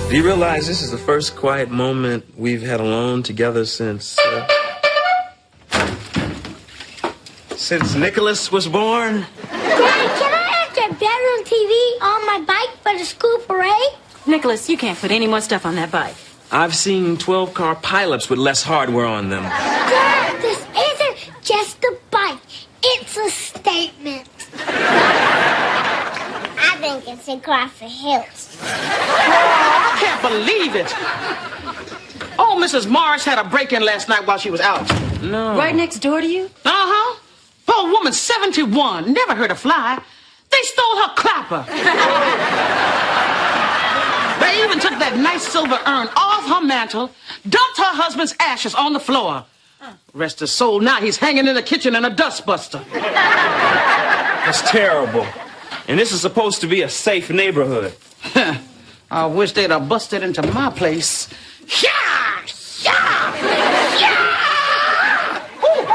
Do you realize this is the first quiet moment we've had alone together since Nicholas was born? Dad, can I have that battle on TV on my bike for the school parade? Nicholas, you can't put any more stuff on that bike. I've seen 12-car pileups with less hardware on them. Dad, this isn't just a bike. It's a statement. I think it's a car for hills. I can't believe it. Oh, Mrs. Morris had a break-in last night while she was out. No. Right next door to you? Uh-huh. Poor woman, 71, never heard a fly. They stole her clapper. They even took that nice silver urn off her mantle, dumped her husband's ashes on the floor. Rest his soul, now he's hanging in the kitchen in a dustbuster. That's terrible. And this is supposed to be a safe neighborhood. I wish they'd have busted into my place. Yeah! Yeah! Yeah! Ooh.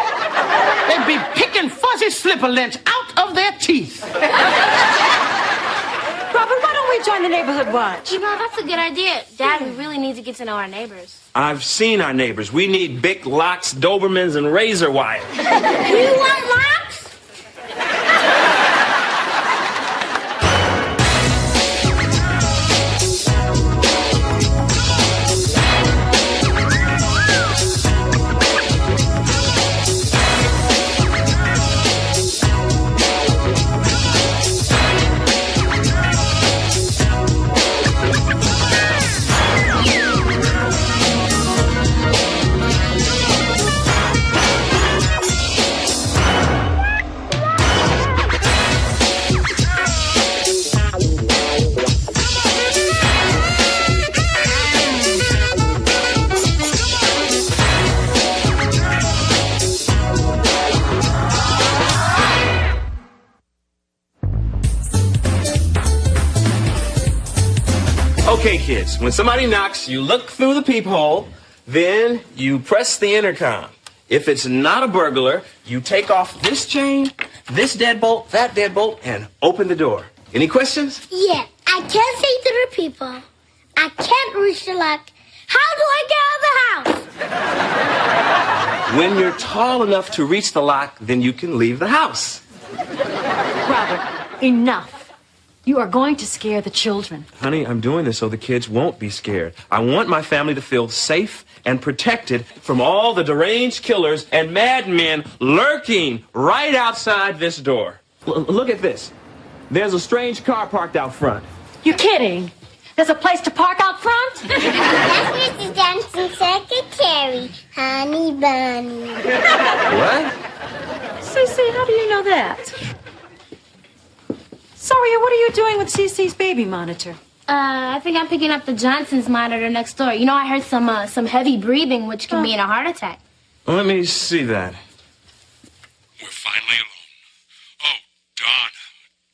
They'd be picking fuzzy slipper lint out of their teeth. Robert, why don't we join the neighborhood watch? You know, that's a good idea. Dad, we really need to get to know our neighbors. I've seen our neighbors. We need Bic, locks, Dobermans, and razor wire. You want locks? Okay, kids, when somebody knocks, you look through the peephole, then you press the intercom. If it's not a burglar, you take off this chain, this deadbolt, that deadbolt, and open the door. Any questions? Yeah, I can't see through the people. I can't reach the lock. How do I get out of the house? When you're tall enough to reach the lock, then you can leave the house. Robert, enough. You are going to scare the children. Honey, I'm doing this so the kids won't be scared. I want my family to feel safe and protected from all the deranged killers and madmen lurking right outside this door. Look at this. There's a strange car parked out front. You're kidding. There's a place to park out front? That's Mrs. Johnson's secretary, Honey Bunny. What? Cece, how do you know that? Sorry, what are you doing with Cece's baby monitor? I think I'm picking up the Johnson's monitor next door. You know, I heard some heavy breathing, which can mean a heart attack. Let me see that. We're finally alone. Oh,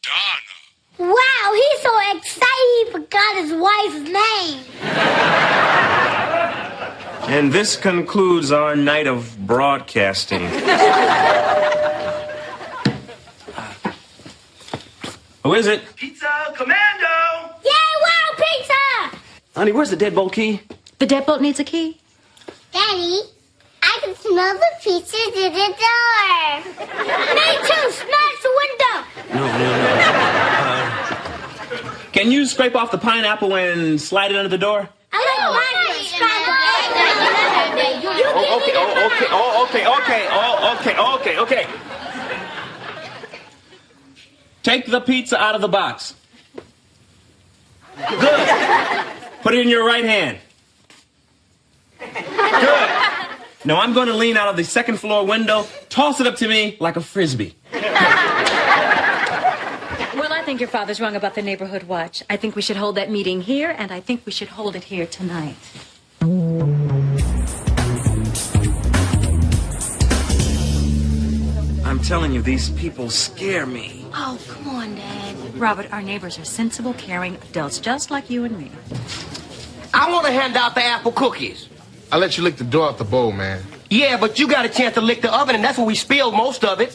Donna. Wow, he's so excited he forgot his wife's name. And this concludes our night of broadcasting. Who is it? Pizza Commando! Yay, wow, pizza! Honey, where's the deadbolt key? The deadbolt needs a key. Daddy, I can smell the pizza through the door. Me too, smash the window. No. Can you scrape off the pineapple and slide it under the door? I like Okay. Take the pizza out of the box. Good. Put it in your right hand. Good. Now I'm going to lean out of the second floor window, toss it up to me like a frisbee. Well, I think your father's wrong about the neighborhood watch. I think we should hold that meeting here, and I think we should hold it here tonight. I'm telling you, these people scare me. Oh, come on, Dad. Robert, our neighbors are sensible, caring adults just like you and me. I want to hand out the apple cookies. I let you lick the door out the bowl, man. Yeah, but you got a chance to lick the oven, and that's where we spilled most of it.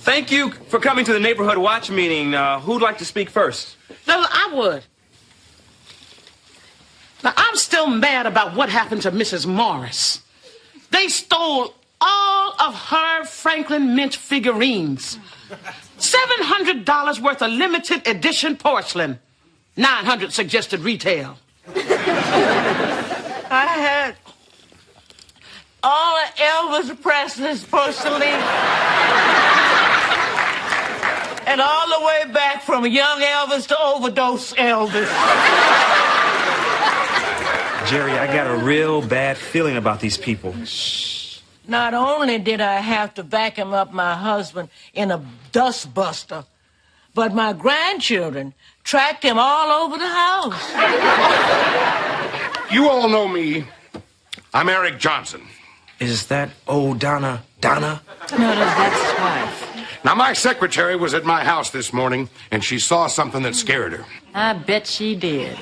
Thank you for coming to the neighborhood watch meeting. Who'd like to speak first? No, I would. Now, I'm still mad about what happened to Mrs. Morris. They stole all of her Franklin Mint figurines. $700 worth of limited edition porcelain. $900 suggested retail. I had all of Elvis Presley's porcelain. And all the way back from young Elvis to overdose Elvis. Jerry, I got a real bad feeling about these people. Not only did I have to vacuum up my husband in a dustbuster, but my grandchildren tracked him all over the house. You all know me. I'm Eric Johnson. Is that old Donna? No, that's his wife. Now, my secretary was at my house this morning, and she saw something that scared her. I bet she did.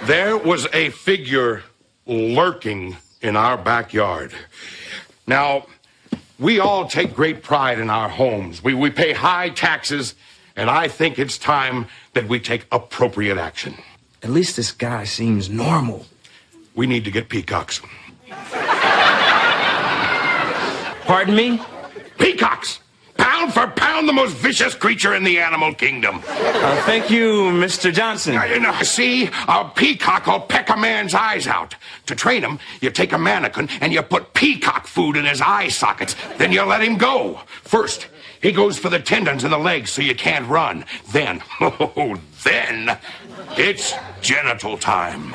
There was a figure lurking in our backyard. Now, we all take great pride in our homes. We pay high taxes, and I think it's time that we take appropriate action. At least this guy seems normal. We need to get peacocks. Pardon me? Peacocks! Pound for pound, the most vicious creature in the animal kingdom. Thank you, Mr. Johnson. See, a peacock will peck a man's eyes out. To train him, you take a mannequin and you put peacock food in his eye sockets. Then you let him go. First, he goes for the tendons in the legs so you can't run. Then, then, it's genital time.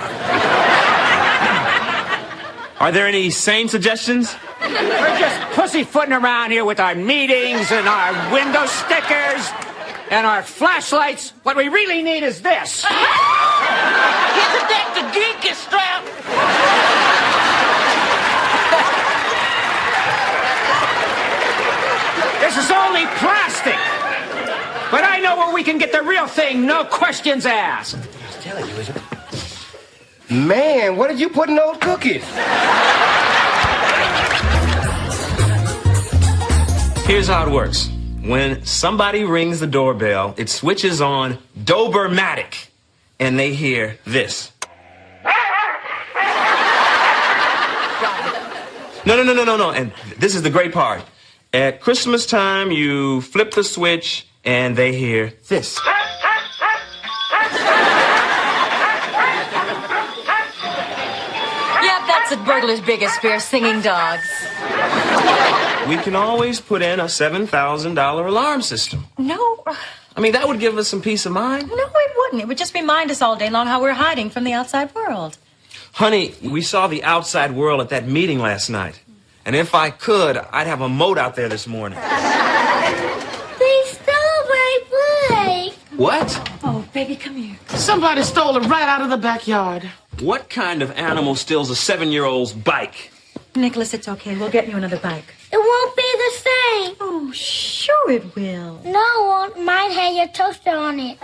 Are there any sane suggestions? We're just pussyfooting around here with our meetings and our window stickers and our flashlights. What we really need is this. Get the deck to geeky strap. This is only plastic. But I know where we can get the real thing, no questions asked. He's telling you, isn't it? Man, what did you put in those cookies? Here's how it works. When somebody rings the doorbell, it switches on Dobermatic, and they hear this. No. And this is the great part. At Christmas time, you flip the switch, and they hear this. Yeah, that's a burglar's biggest fear, singing dogs. We can always put in a $7,000 alarm system. No. I mean, that would give us some peace of mind. No, it wouldn't. It would just remind us all day long how we're hiding from the outside world. Honey, we saw the outside world at that meeting last night. And if I could, I'd have a moat out there this morning. They stole my bike. What? Oh, baby, come here. Somebody stole it right out of the backyard. What kind of animal steals a 7-year-old's bike? Nicholas, it's okay. We'll get you another bike. It won't be the same. Oh, sure it will. No, it won't. Mine had your toaster on it.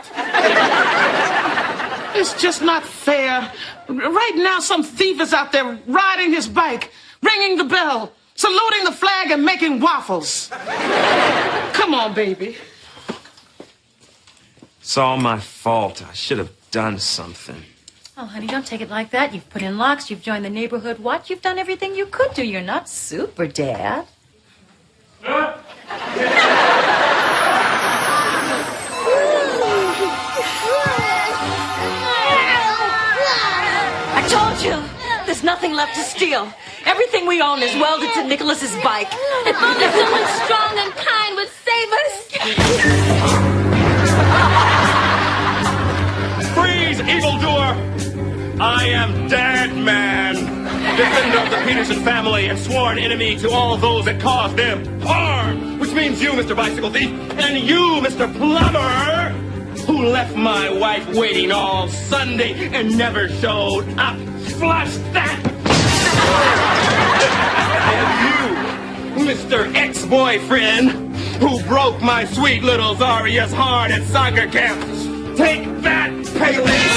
It's just not fair. Right now, some thief is out there riding his bike, ringing the bell, saluting the flag, and making waffles. Come on, baby. It's all my fault. I should have done something. Oh, honey, don't take it like that. You've put in locks. You've joined the neighborhood watch. You've done everything you could do. You're not super, Dad. I told you, there's nothing left to steal. Everything we own is welded to Nicholas's bike. If only someone strong and kind would save us. Freeze, evildoer! I am Dead Man, defender of the Peterson family and sworn enemy to all those that caused them harm. Which means you, Mr. Bicycle Thief, and you, Mr. Plumber, who left my wife waiting all Sunday and never showed up. Flush that! And you, Mr. Ex-boyfriend, who broke my sweet little Zaria's heart at soccer camp. Take that, Palin!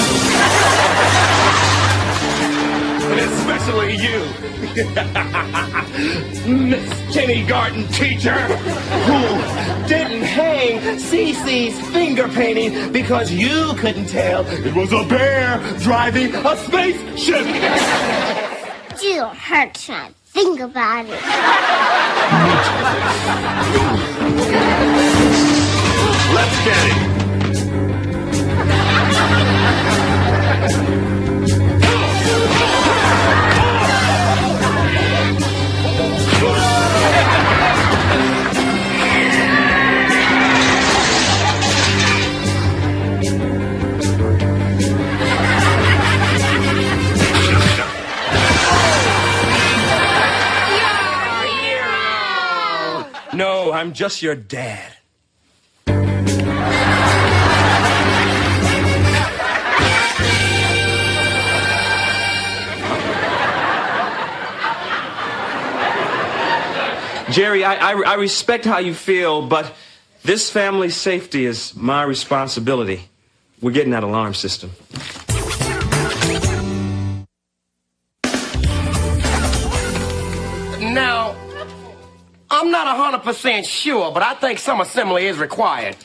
Especially you, Miss kindergarten teacher, Who didn't hang Cece's finger painting because you couldn't tell it was a bear driving a spaceship. Jill hurts when I think about it. Let's get it. No, I'm just your dad. Jerry, I respect how you feel, but this family's safety is my responsibility. We're getting that alarm system. Now, I'm not 100% sure, but I think some assembly is required.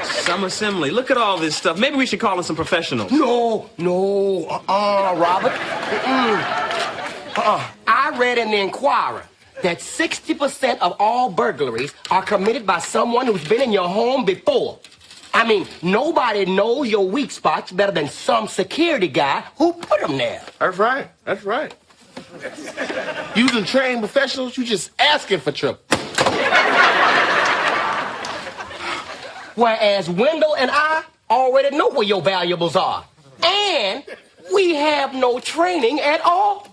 Some assembly. Look at all this stuff. Maybe we should call in some professionals. No, Robert. I read in the Inquirer that 60% of all burglaries are committed by someone who's been in your home before. I mean, nobody knows your weak spots better than some security guy who put them there. That's right. That's right. Using trained professionals, you just asking for trouble. Whereas Wendell and I already know where your valuables are. And we have no training at all.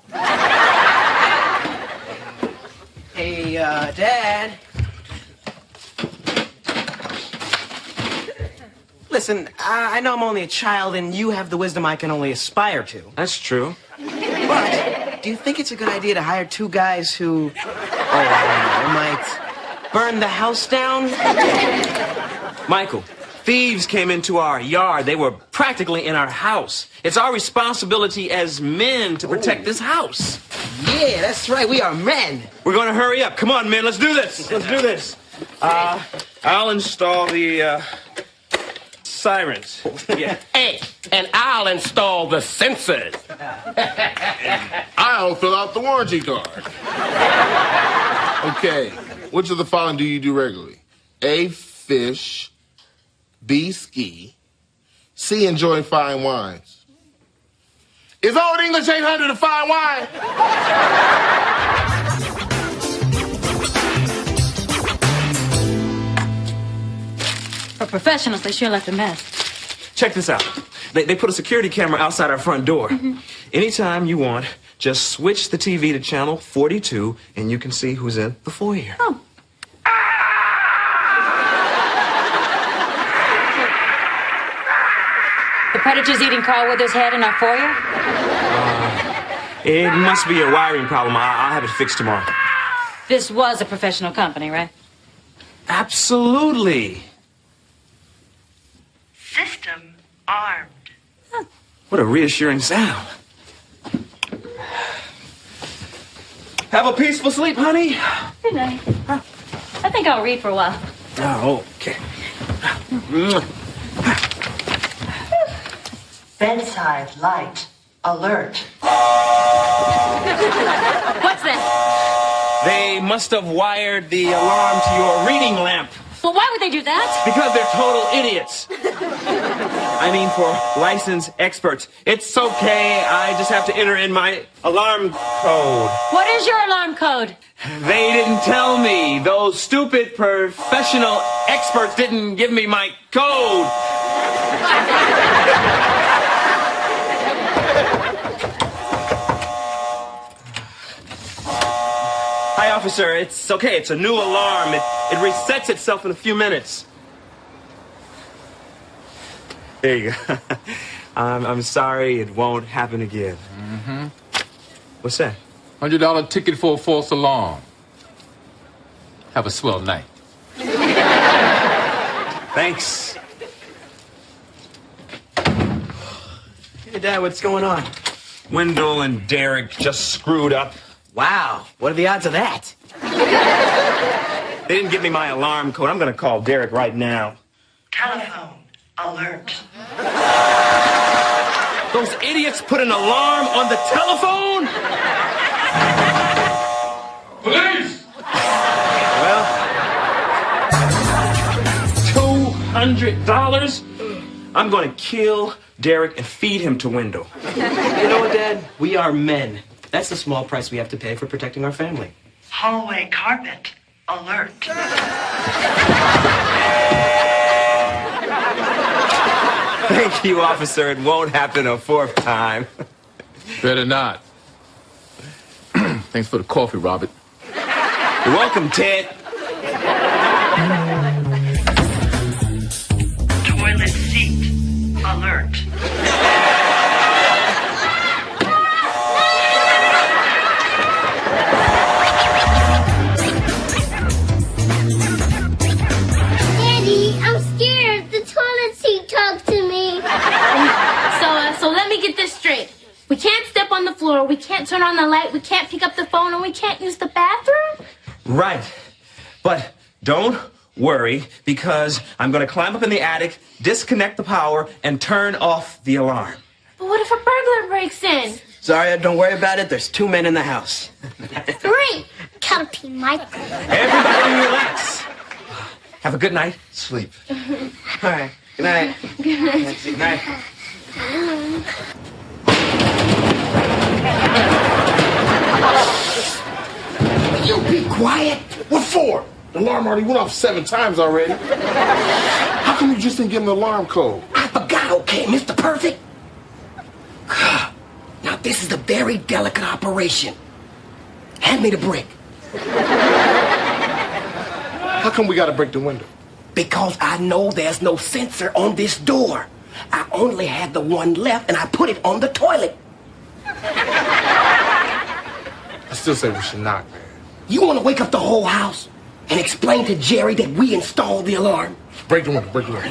Hey, Dad. Listen, I know I'm only a child and you have the wisdom I can only aspire to. That's true. But do you think it's a good idea to hire two guys who, I don't know, might burn the house down? Michael, thieves came into our yard. They were practically in our house. It's our responsibility as men to protect this house. Yeah, that's right. We are men. We're going to hurry up. Come on, men. Let's do this. Let's do this. I'll install the sirens. Yeah. Hey, and I'll install the sensors. I'll fill out the warranty card. Okay, which of the following do you do regularly? A, fish. B, ski. C, enjoy fine wines. Is Old English 800 a fine wine? For professionals, they sure left a mess. Check this out. They put a security camera outside our front door. Anytime you want, just switch the TV to channel 42 and you can see who's in the foyer. Oh. The predator's eating Carl with his head in our foyer? It must be a wiring problem. I'll have it fixed tomorrow. This was a professional company, right? Absolutely. System armed. What a reassuring sound. Have a peaceful sleep, honey. Good night. I think I'll read for a while. Oh, okay. Bedside light alert. What's that? They must have wired the alarm to your reading lamp. Well, why would they do that? Because they're total idiots. I mean, for licensed experts. It's okay. I just have to enter in my alarm code. What is your alarm code? They didn't tell me. Those stupid professional experts didn't give me my code. Hi, officer. It's okay. It's a new alarm. It resets itself in a few minutes. There you go. I'm sorry. It won't happen again. Mm-hmm. What's that? $100 ticket for a false alarm. Have a swell night. Thanks. Hey, Dad, what's going on? Wendell and Derek just screwed up. Wow, what are the odds of that? They didn't give me my alarm code. I'm going to call Derek right now. Telephone alert. Those idiots put an alarm on the telephone? Police! Well, $200? I'm going to kill Derek and feed him to Wendell. You know what, Dad? We are men. That's the small price we have to pay for protecting our family. Hallway carpet alert. Thank you, officer. It won't happen a fourth time. Better not. Thanks for the coffee, Robert. You're welcome, Ted. Toilet seat alert. Daddy, I'm scared. The toilet seat talked to me. So let me get this straight. We can't step on the floor, we can't turn on the light, we can't pick up the phone, and we can't use the bathroom? Right. But don't worry, because I'm going to climb up in the attic, disconnect the power, and turn off the alarm. But what if a burglar breaks in? Sorry, don't worry about it. There's 2 men in the house. Great. Captain Michael. Everybody relax. Have a good night. Sleep. All right. Good night. Good night. You be quiet. What for? The alarm already went off 7 times already. How come you just didn't give him the alarm code? I forgot, okay, Mr. Perfect? Now, this is a very delicate operation. Hand me the brick. How come we gotta break the window? Because I know there's no sensor on this door. I only had the one left, and I put it on the toilet. I still say we should knock, man. You want to wake up the whole house and explain to Jerry that we installed the alarm? Break the window, break the window.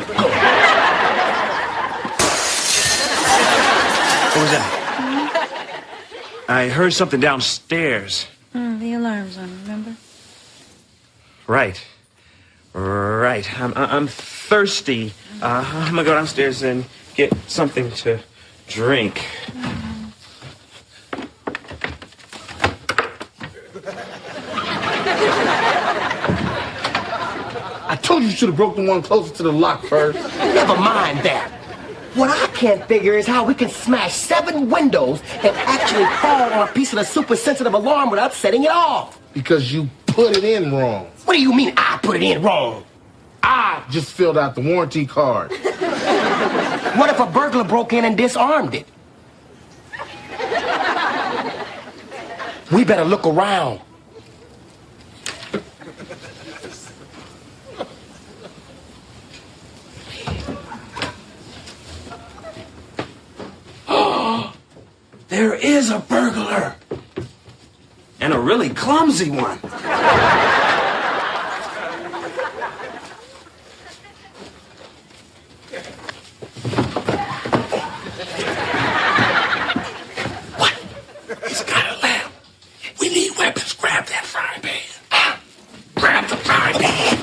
What was that? I heard something downstairs. The alarm's on, remember? Right. Right. I'm thirsty. I'm going to go downstairs and get something to drink. I told you should have broke the one closer to the lock first. Never mind that. What I can't figure is how we can smash 7 windows and actually fall on a piece of the super sensitive alarm without setting it off. Because you put it in wrong. What do you mean I put it in wrong? I just filled out the warranty card. What if a burglar broke in and disarmed it? We better look around. There is a burglar. And a really clumsy one. What? He's got a lamp. We need weapons. Grab that frying pan. Grab the frying pan.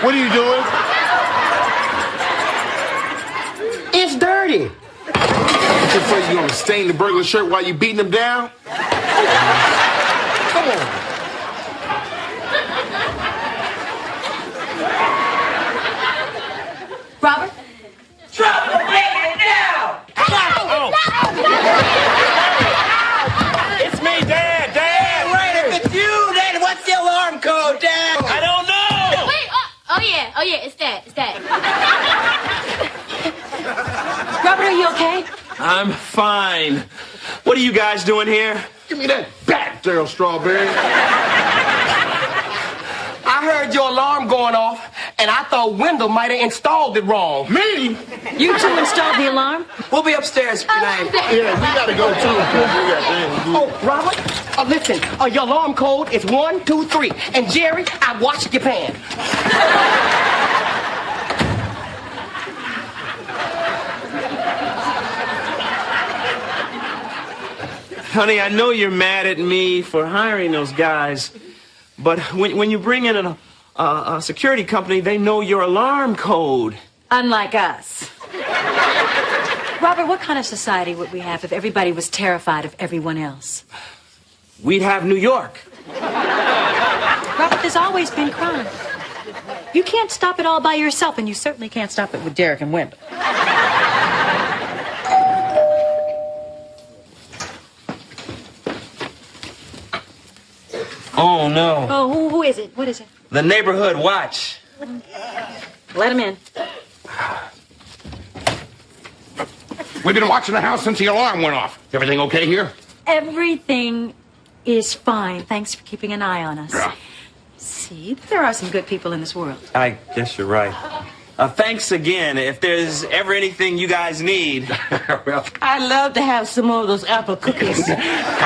What are you doing? It's dirty. You afraid you're gonna stain the burglar shirt while you beating him down? Come on. Robert? Trouble breaking down! It's me, Dad! Dad! Right, if it's you, then what's the alarm code, Dad? I don't know! Wait, oh yeah, it's that. Robert, are you okay? I'm fine. What are you guys doing here? Give me that bat, Daryl Strawberry. I heard your alarm going off, and I thought Wendell might have installed it wrong. Me? You two installed the alarm? We'll be upstairs. Good night. Yeah, we gotta go too. 'Cause we got things to do. Oh, Robert, listen, your alarm code is 1, 2, 3. And Jerry, I watched your pan. Honey, I know you're mad at me for hiring those guys, but when you bring in a security company, they know your alarm code. Unlike us. Robert, what kind of society would we have if everybody was terrified of everyone else? We'd have New York. Robert, there's always been crime. You can't stop it all by yourself, and you certainly can't stop it with Derek and Wendell. Oh, no. Oh, who is it? What is it? The neighborhood watch. Let him in. We've been watching the house since the alarm went off. Everything okay here? Everything is fine. Thanks for keeping an eye on us. Yeah. See, there are some good people in this world. I guess you're right. Thanks again. If there's ever anything you guys need. Well, I'd love to have some more of those apple cookies. come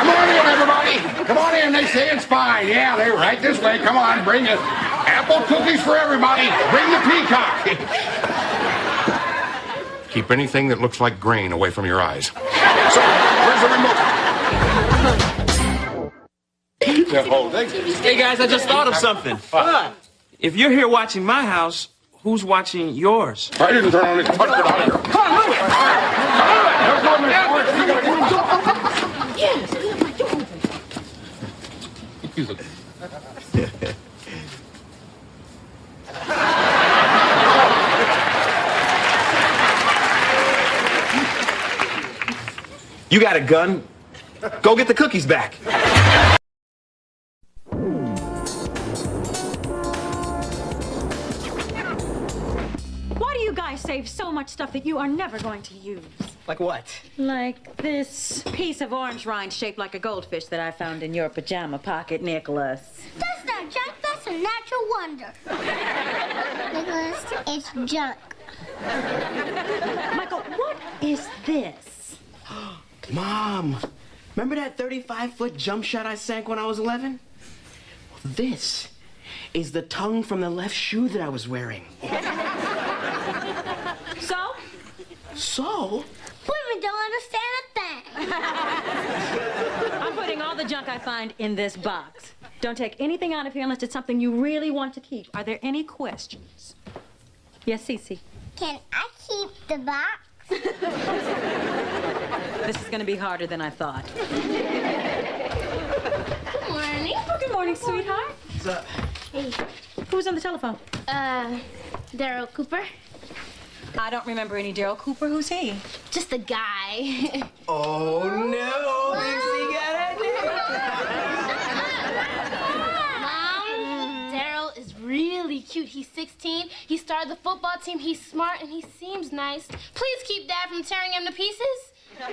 on in, everybody. Come on in. They say it's fine. Yeah, they're right this way. Come on, bring it. Apple cookies for everybody. Bring the peacock. Keep anything that looks like grain away from your eyes. So, where's the remote? Hey, guys, I just thought of something. What? If you're here watching my house, who's watching yours? I didn't turn on the touch it out here. Come on, move it. Yes. You got a gun? Go get the cookies back. Why do you guys save so much stuff that you are never going to use? Like what? Like this piece of orange rind shaped like a goldfish that I found in your pajama pocket, Nicholas. That's not junk, that's a natural wonder. Nicholas, it's junk. Michael, what is this? Mom, remember that 35-foot jump shot I sank when I was 11? Well, this is the tongue from the left shoe that I was wearing. So? So? Women don't understand a thing. I'm putting all the junk I find in this box. Don't take anything out of here unless it's something you really want to keep. Are there any questions? Yes, Cece. Can I keep the box? This is going to be harder than I thought. Good morning. Oh, good morning, sweetheart. What's up? Hey. Who's on the telephone? Daryl Cooper. I don't remember any Daryl Cooper. Who's he? Just a guy. Oh, no. Dixie got Mom, Daryl is really cute. He's 16. He started the football team. He's smart and he seems nice. Please keep Dad from tearing him to pieces. Your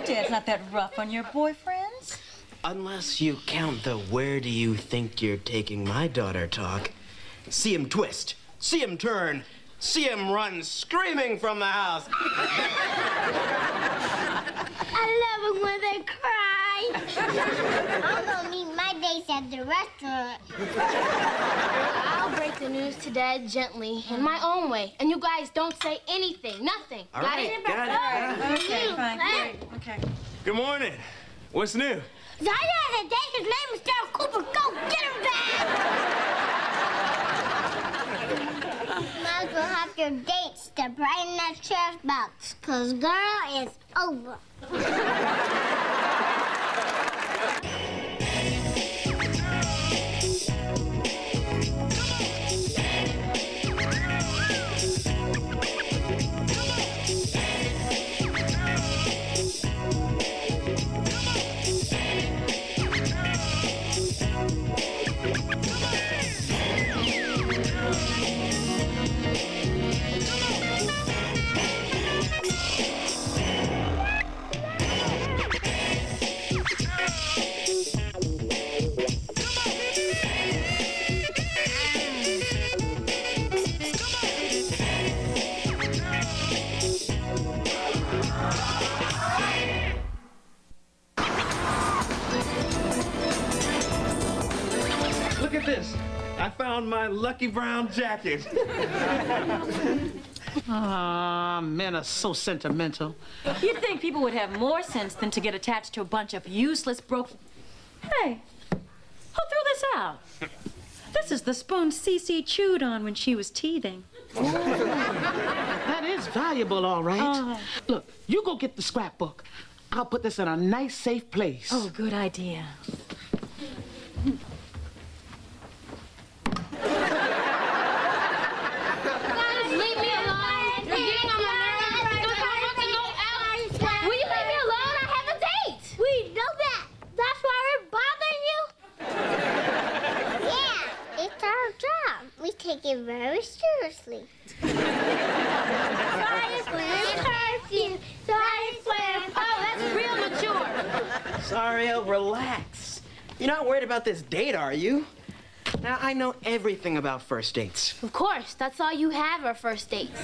dad's not that rough on your boyfriends. Unless you count the where do you think you're taking my daughter talk. See him twist. See him turn. See him run screaming from the house. I love it when they cry. I'm gonna meet my dates at the restaurant. I'll break the news to Dad gently, in my own way. And you guys don't say anything, nothing. All right, got it. Okay, fine. Great. Okay. Good morning. What's new? Zaya has a date. His name is Daryl Cooper. Go get him back. Might as well have your date step right in that trash box, cause girl, it's over. at this. I found my lucky brown jacket. Ah, men are so sentimental. You'd think people would have more sense than to get attached to a bunch of useless broke... Hey, who threw this out? This is the spoon Cece chewed on when she was teething. That is valuable, all right. Look, you go get the scrapbook. I'll put this in a nice, safe place. Oh, good idea. Guys, leave me alone. You're getting on my nerves. Don't tell me to go out. Will you leave me alone? I have a date. We know that. That's why we're bothering you. Yeah, it's our job. We take it very seriously. Science slam curfew. Science slam. Oh, that's real mature. Zaria, relax. You're not worried about this date, are you? Now, I know everything about first dates. Of course, that's all you have are first dates.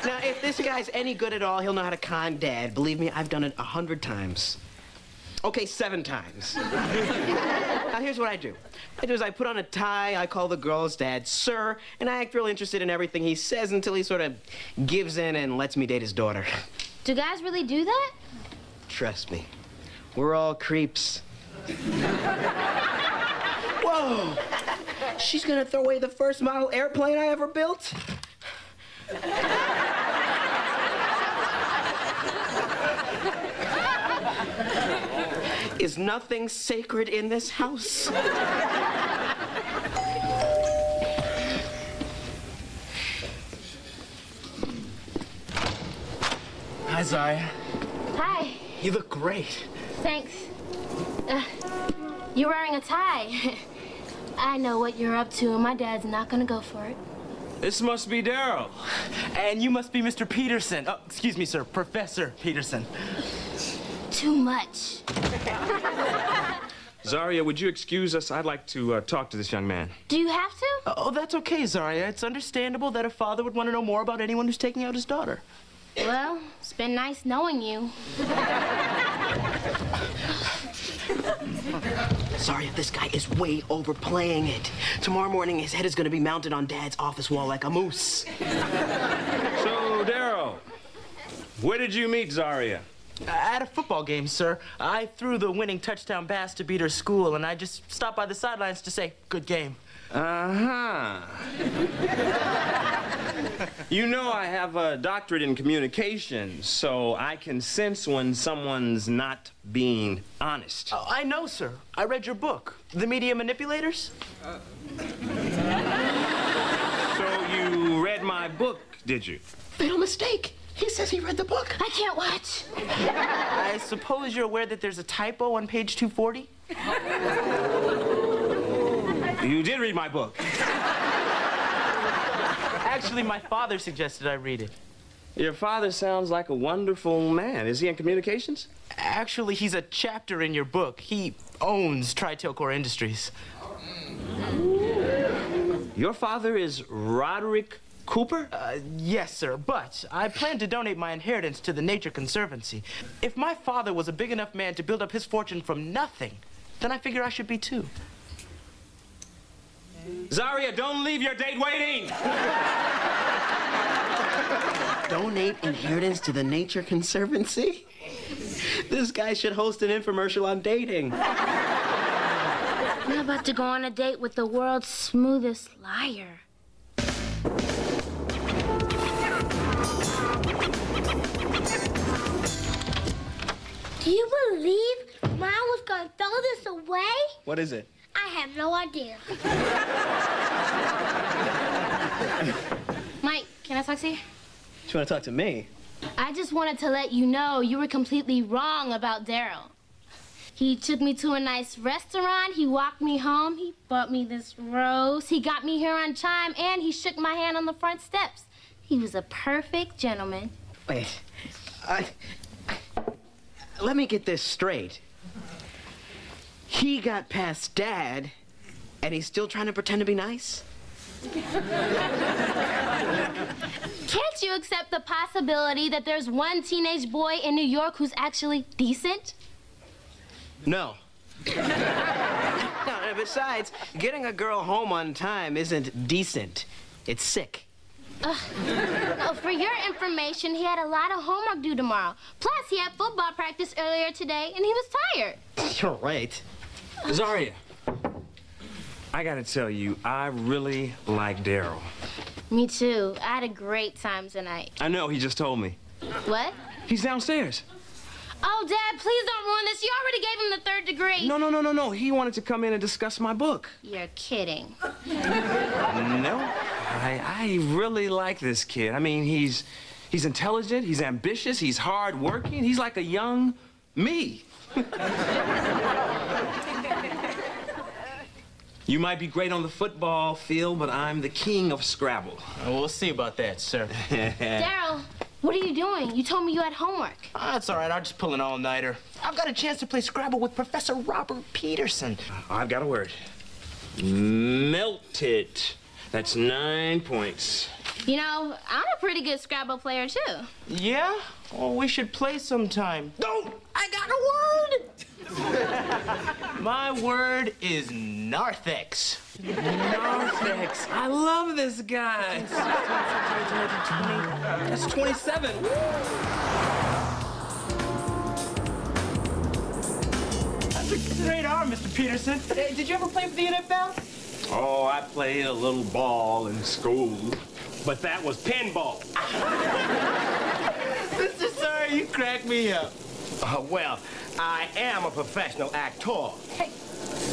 Now, if this guy's any good at all, he'll know how to con Dad. Believe me, I've done it 100 times. Okay, 7 times. Now, here's what I do. I put on a tie, I call the girl's dad sir, and I act real interested in everything he says until he sort of gives in and lets me date his daughter. Do guys really do that? Trust me, we're all creeps. Whoa! She's gonna throw away the first model airplane I ever built? Is nothing sacred in this house? Hi, Zaria. Hi. You look great. Thanks. You're wearing a tie. I know what you're up to, and my dad's not gonna go for it. This must be Daryl. And you must be Mr. Peterson. Oh, excuse me, sir. Professor Peterson. Too much. Zaria, would you excuse us? I'd like to talk to this young man. Do you have to? Oh, that's okay, Zaria. It's understandable that a father would want to know more about anyone who's taking out his daughter. Well, it's been nice knowing you. Zaria, this guy is way overplaying it. Tomorrow morning, his head is going to be mounted on Dad's office wall like a moose. So, Daryl, where did you meet Zaria? At a football game, sir. I threw the winning touchdown pass to beat her school, and I just stopped by the sidelines to say, good game. Uh-huh. You know I have a doctorate in communications, so I can sense when someone's not being honest. Oh, I know, sir. I read your book, The Media Manipulators. So you read my book, did you? Fatal mistake. He says he read the book. I can't watch. I suppose you're aware that there's a typo on page 240? You did read my book. Actually, my father suggested I read it. Your father sounds like a wonderful man. Is he in communications? Actually, he's a chapter in your book. He owns Tri-Tail Core Industries. Your father is Roderick Cooper? Yes, sir, but I plan to donate my inheritance to the Nature Conservancy. If my father was a big enough man to build up his fortune from nothing, then I figure I should be too. Zaria, don't leave your date waiting! Donate inheritance to the Nature Conservancy? This guy should host an infomercial on dating. I'm about to go on a date with the world's smoothest liar. Do you believe Mom was going to throw this away? What is it? I have no idea. Mike, can I talk to you? You want to talk to me? I just wanted to let you know you were completely wrong about Daryl. He took me to a nice restaurant, he walked me home, he bought me this rose, he got me here on time, and he shook my hand on the front steps. He was a perfect gentleman. Wait, let me get this straight. He got past Dad, and he's still trying to pretend to be nice? Can't you accept the possibility that there's one teenage boy in New York who's actually decent? No. No, besides, getting a girl home on time isn't decent. It's sick. Oh, for your information, he had a lot of homework due tomorrow. Plus, he had football practice earlier today, and he was tired. You're right. Zaria, I gotta tell you, I really like Daryl. Me too. I had a great time tonight. I know, he just told me. What? He's downstairs. Oh, Dad, please don't ruin this. You already gave him the 3rd degree. No. He wanted to come in and discuss my book. You're kidding. No, I really like this kid. I mean, he's intelligent, he's ambitious, he's hardworking. He's like a young me. You might be great on the football field, but I'm the king of Scrabble. We'll see about that, sir. Daryl, what are you doing? You told me you had homework. That's all right. I'll just pull an all-nighter. I've got a chance to play Scrabble with Professor Robert Peterson. I've got a word. Melted. That's 9 points. You know, I'm a pretty good Scrabble player, too. Yeah? Well, we should play sometime. No! I got a word! My word is narthex. Narthex. I love this guy. That's 27. That's a great arm, Mr. Peterson. Hey, did you ever play for the NFL? Oh, I played a little ball in school. But that was pinball. Mr. Sorry, you crack me up. Well, I am a professional actor. Hey,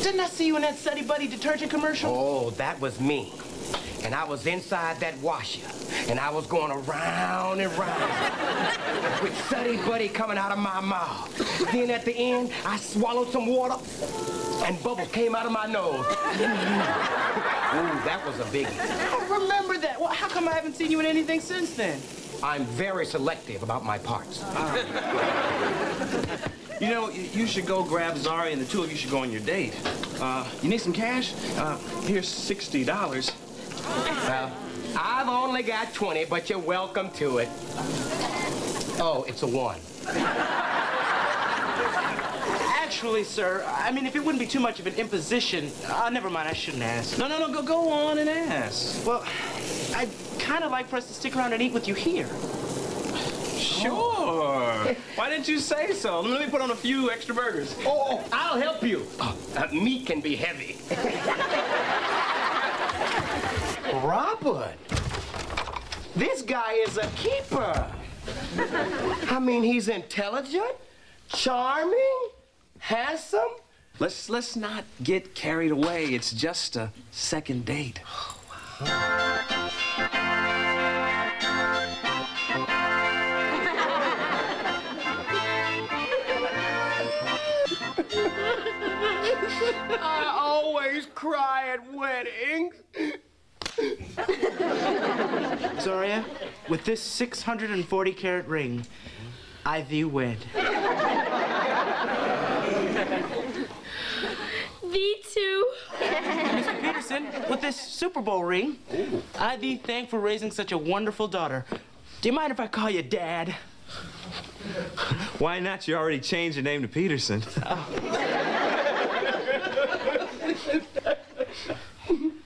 didn't I see you in that Suddy Buddy detergent commercial? Oh, that was me. And I was inside that washer. And I was going around and round with Suddy Buddy coming out of my mouth. Then at the end, I swallowed some water and bubbles came out of my nose. Ooh, that was a biggie. I remember that. Well, how come I haven't seen you in anything since then? I'm very selective about my parts. You know, you should go grab Zari and the two of you should go on your date. You need some cash? Here's $60. Well, I've only got 20, but you're welcome to it. Oh, it's a 1. Actually, sir, I mean, if it wouldn't be too much of an imposition, never mind, I shouldn't ask. No, go on and ask. Well, I'd kind of like for us to stick around and eat with you here. Sure. Why didn't you say so? Let me put on a few extra burgers. Oh, I'll help you. Meat can be heavy. Robert, this guy is a keeper. I mean, he's intelligent, charming, handsome. Let's not get carried away. It's just a second date. I always cry at weddings. Zoria, with this 640-carat ring, I thee wed. Thee too. Mr. Peterson, with this Super Bowl ring, I thee thank for raising such a wonderful daughter. Do you mind if I call you Dad? Why not? You already changed your name to Peterson.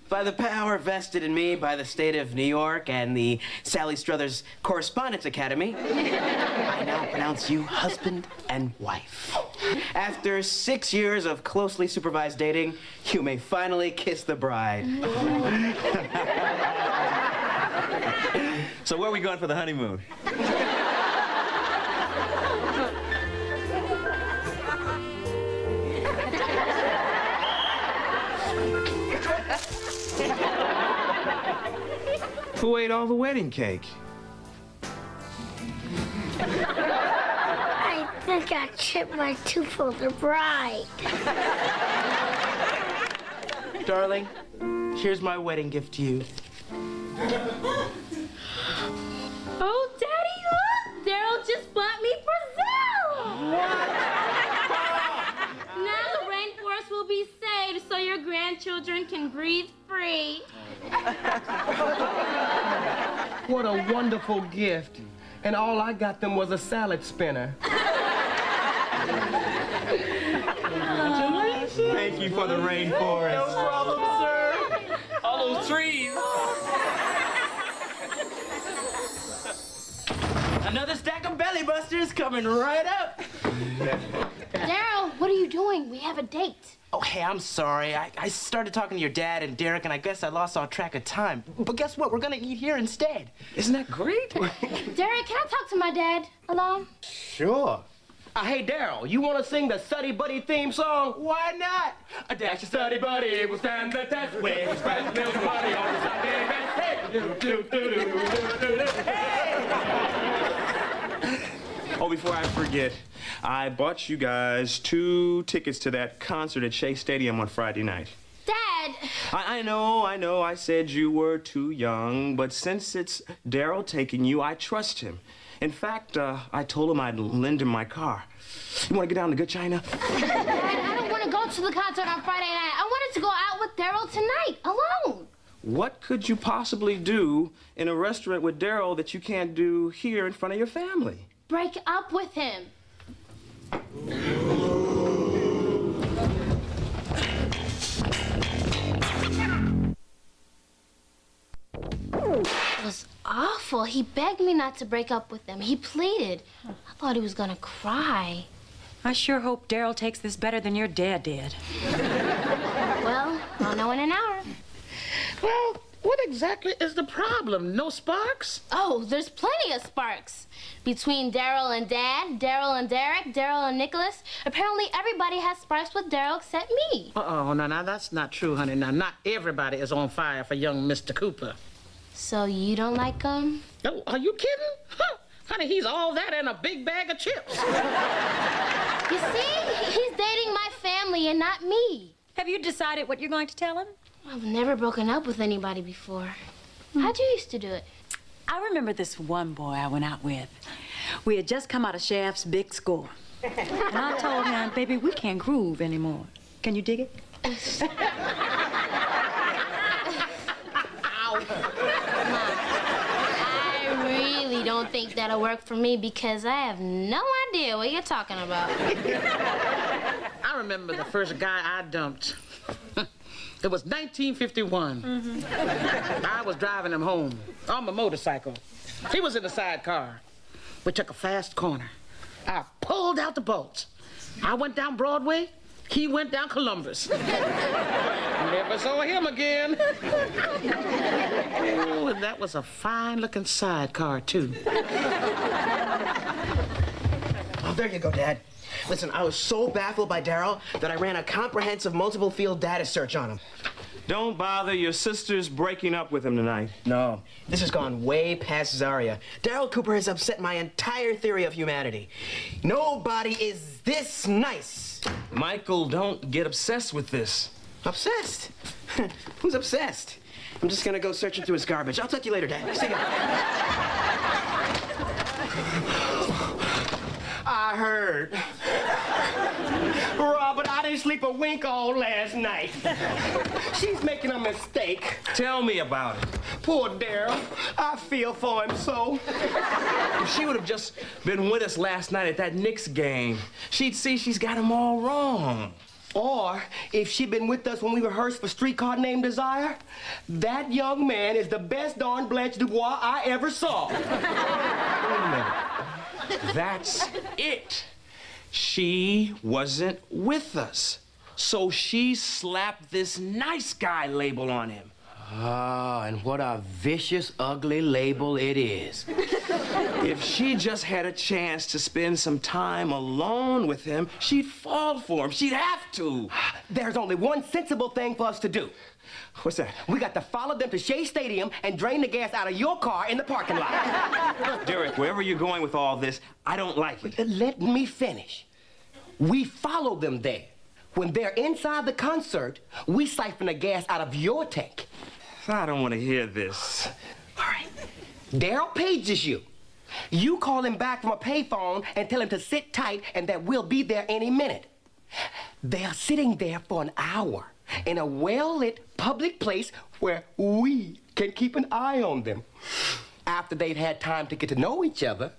By the power vested in me by the state of New York and the Sally Struthers Correspondence Academy, I now pronounce you husband and wife. After 6 years of closely supervised dating, you may finally kiss the bride. So where are we going for the honeymoon? Who ate all the wedding cake? I think I chipped my tooth for the bride. Darling, here's my wedding gift to you. Oh, Daddy, look! Daryl just bought me Brazil! Now the rainforest will be saved so your grandchildren can breathe free. What a wonderful gift. And all I got them was a salad spinner. Thank you for the rainforest. No problem, sir. All those trees. Another stack of belly busters coming right up. Daryl, what are you doing? We have a date. Oh, hey, I'm sorry. I started talking to your dad and Derek, and I guess I lost all track of time. But guess what? We're gonna eat here instead. Isn't that great? Derek, can I talk to my dad alone? Sure. Hey, Daryl, you want to sing the Suddy Buddy theme song? Why not? A dash of Suddy Buddy will stand the test when we spread milk party on the Sunday best. Hey! Oh, before I forget, I bought you guys 2 tickets to that concert at Shea Stadium on Friday night. Dad! I know. I said you were too young, but since it's Daryl taking you, I trust him. In fact, I told him I'd lend him my car. You want to get down to Good China? Dad, I don't want to go to the concert on Friday night. I wanted to go out with Daryl tonight, alone. What could you possibly do in a restaurant with Daryl that you can't do here in front of your family? Break up with him. It was awful. He begged me not to break up with him. He pleaded. I thought he was gonna cry. I sure hope Daryl takes this better than your dad did. Well, I'll know in an hour. Well, what exactly is the problem? No sparks? Oh, there's plenty of sparks. Between Daryl and Dad, Daryl and Derek, Daryl and Nicholas. Apparently everybody has sparks with Daryl except me. Uh-oh, no, that's not true, honey. Now, not everybody is on fire for young Mr. Cooper. So you don't like him? Oh, are you kidding? Huh. Honey, he's all that and a big bag of chips. You see? He's dating my family and not me. Have you decided what you're going to tell him? I've never broken up with anybody before. How'd you used to do it? I remember this one boy I went out with. We had just come out of Shaft's big score. And I told him, baby, we can't groove anymore. Can you dig it? I really don't think that'll work for me because I have no idea what you're talking about. I remember the first guy I dumped. It was 1951. I was driving him home on my motorcycle. He was in the sidecar. We took a fast corner. I pulled out the bolts. I went down Broadway. He went down Columbus. Never saw him again. Oh, and that was a fine-looking sidecar, too. Oh, there you go, Dad. Listen, I was so baffled by Daryl that I ran a comprehensive multiple field data search on him. Don't bother. Your sister's breaking up with him tonight. No, this has gone way past Zarya. Daryl Cooper has upset my entire theory of humanity. Nobody is this nice. Michael, don't get obsessed with this. Obsessed? Who's obsessed? I'm just gonna go searching through his garbage. I'll talk to you later, Dad. See ya. I heard. Robert, I didn't sleep a wink all last night. She's making a mistake. Tell me about it. Poor Daryl. I feel for him so. If she would have just been with us last night at that Knicks game, she'd see she's got him all wrong. Or if she'd been with us when we rehearsed for Streetcar Named Desire, that young man is the best darn Blanche Dubois I ever saw. Wait a minute. That's it. She wasn't with us. So she slapped this nice guy label on him. Ah, and what a vicious, ugly label it is. If she just had a chance to spend some time alone with him, she'd fall for him. She'd have to. There's only one sensible thing for us to do. What's that? We got to follow them to Shea Stadium and drain the gas out of your car in the parking lot. Derek, wherever you're going with all this, I don't like it. Let me finish. We follow them there. When they're inside the concert, we siphon the gas out of your tank. I don't want to hear this. All right. Daryl pages you. You call him back from a payphone and tell him to sit tight and that we'll be there any minute. They're sitting there for an hour in a well-lit public place where we can keep an eye on them. After they've had time to get to know each other,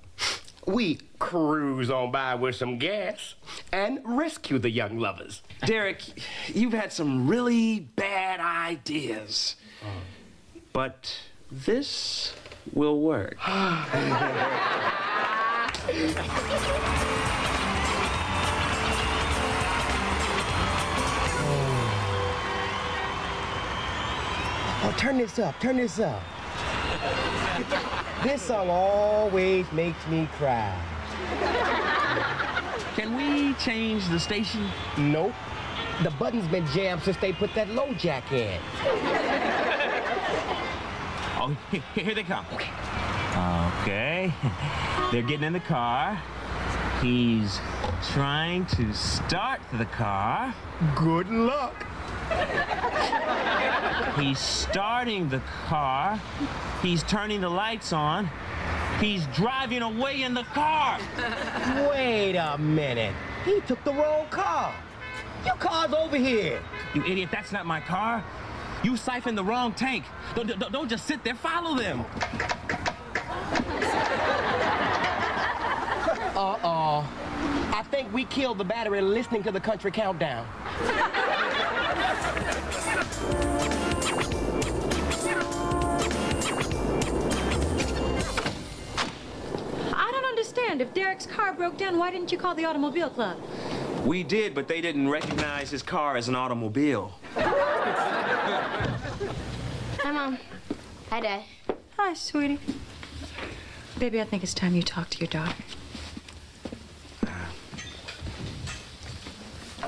We cruise on by with some gas and rescue the young lovers. Derek, you've had some really bad ideas. But this will work. Oh, turn this up, turn this up. This song always makes me cry. Can we change the station? Nope. The button's been jammed since they put that low jack in. Oh, here they come. Okay. They're getting in the car. He's trying to start the car. Good luck. He's starting the car. He's turning the lights on. He's driving away in the car. Wait a minute. He took the wrong car. Your car's over here. You idiot, that's not my car. You siphoned the wrong tank. Don't just sit there, follow them. Uh-oh. I think we killed the battery listening to the country countdown. I don't understand. If Derek's car broke down, why didn't you call the automobile club? We did, but they didn't recognize his car as an automobile. Hi, Mom. Hi, Dad. Hi, sweetie. Baby, I think it's time you talk to your daughter.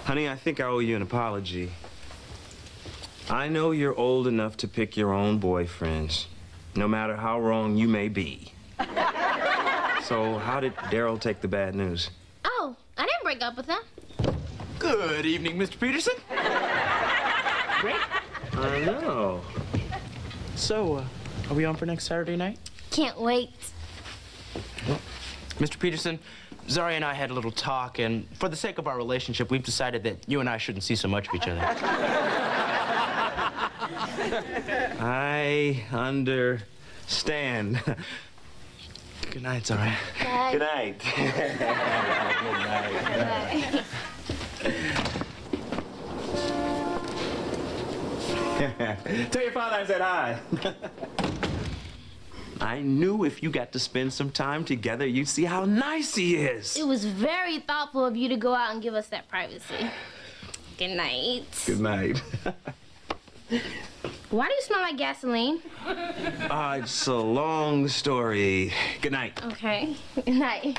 Honey, I think I owe you an apology. I know you're old enough to pick your own boyfriends, no matter how wrong you may be. So how did Daryl take the bad news? Oh, I didn't break up with him. Good evening, Mr. Peterson. Great. I know. So, are we on for next Saturday night? Can't wait. Well, Mr. Peterson, Zari and I had a little talk, and for the sake of our relationship, we've decided that you and I shouldn't see so much of each other. I understand. Good night, Zari. Bye. Good night. Good night. Tell your father I said hi. I knew if you got to spend some time together, you'd see how nice he is. It was very thoughtful of you to go out and give us that privacy. Good night. Good night. Why do you smell like gasoline? It's a long story. Good night. Okay. Good night.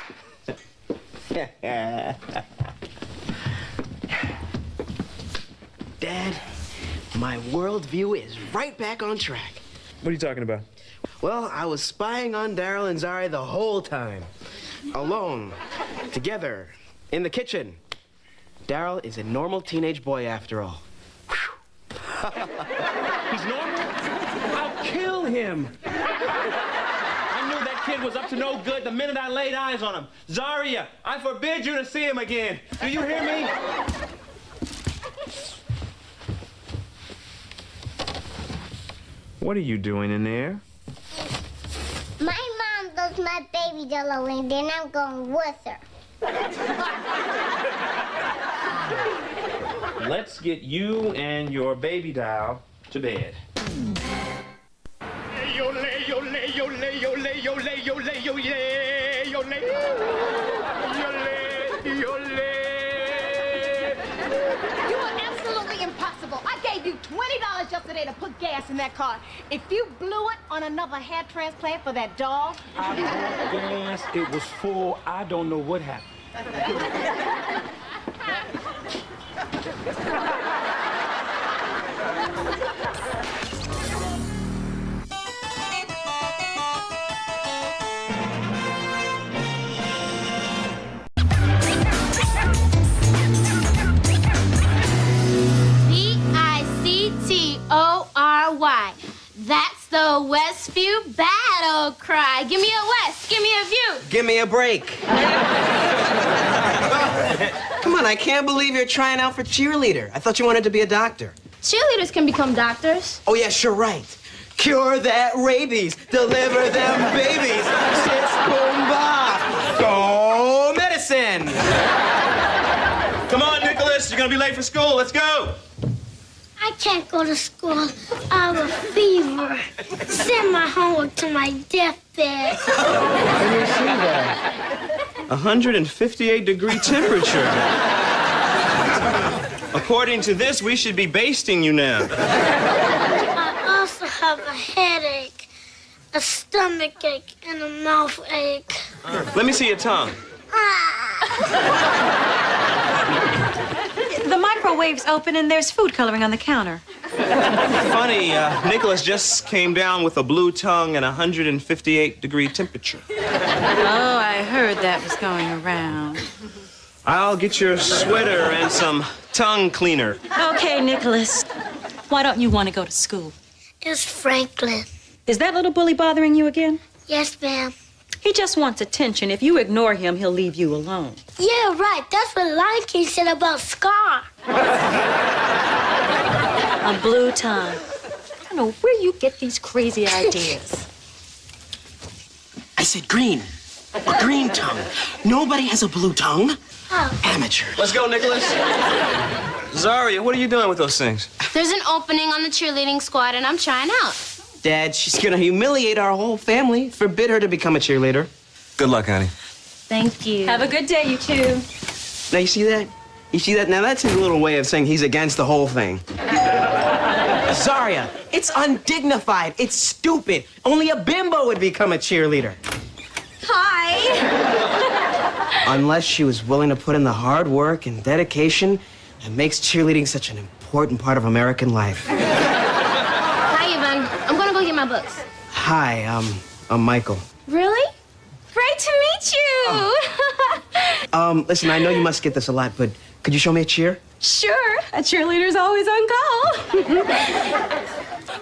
Dad, my worldview is right back on track. What are you talking about? Well, I was spying on Daryl and Zari the whole time. Alone. Together. In the kitchen. Daryl is a normal teenage boy after all. He's normal? I'll kill him. I knew that kid was up to no good the minute I laid eyes on him. Zaria, I forbid you to see him again. Do you hear me? What are you doing in there? My mom does my baby doll, and then I'm going with her. Let's get you and your baby doll to bed. Yo lay, yo lay, yo lay, yo lay, yo lay, yo lay, yo lay, yo lay, yo lay. You are absolutely impossible. I gave you $20 yesterday to put gas in that car. If you blew it on another hair transplant for that dog. I bought gas. It was full. I don't know what happened. Victory. That's the Westview battle cry. Give me a West. Give me a view. Give me a break. Come on, I can't believe you're trying out for cheerleader. I thought you wanted to be a doctor. Cheerleaders can become doctors. Oh, yes, you're right. Cure that rabies. Deliver them babies. Sis, boom, ba. again. Come on, Nicholas. You're gonna be late for school. Let's go. I can't go to school. I have a fever. Send my homework to my deathbed. Let me see that. 158-degree temperature. According to this, we should be basting you now. I also have a headache, a stomach ache, and a mouth ache. Let me see your tongue. The microwave's open and there's food coloring on the counter. Funny, Nicholas just came down with a blue tongue and 158-degree temperature. Oh, I heard that was going around. I'll get your sweater and some tongue cleaner. Okay, Nicholas. Why don't you want to go to school? It's Franklin. Is that little bully bothering you again? Yes, ma'am. He just wants attention. If you ignore him, he'll leave you alone. Yeah, right. That's what Lion King said about Scar. A blue tongue. I don't know where you get these crazy ideas. I said green. A green tongue. Nobody has a blue tongue. Oh. Amateur. Let's go, Nicholas. Zaria, what are you doing with those things? There's an opening on the cheerleading squad, and I'm trying out. Dad, she's gonna humiliate our whole family. Forbid her to become a cheerleader. Good luck, honey. Thank you. Have a good day, you two. Now, you see that? You see that? Now, that's his little way of saying he's against the whole thing. Zaria, it's undignified. It's stupid. Only a bimbo would become a cheerleader. Hi. Unless she was willing to put in the hard work and dedication that makes cheerleading such an important part of American life. Hi, Yvonne. I'm gonna go get my books. Hi, I'm Michael. Really? Great to meet you. Listen, I know you must get this a lot, but could you show me a cheer? Sure. A cheerleader's always on call.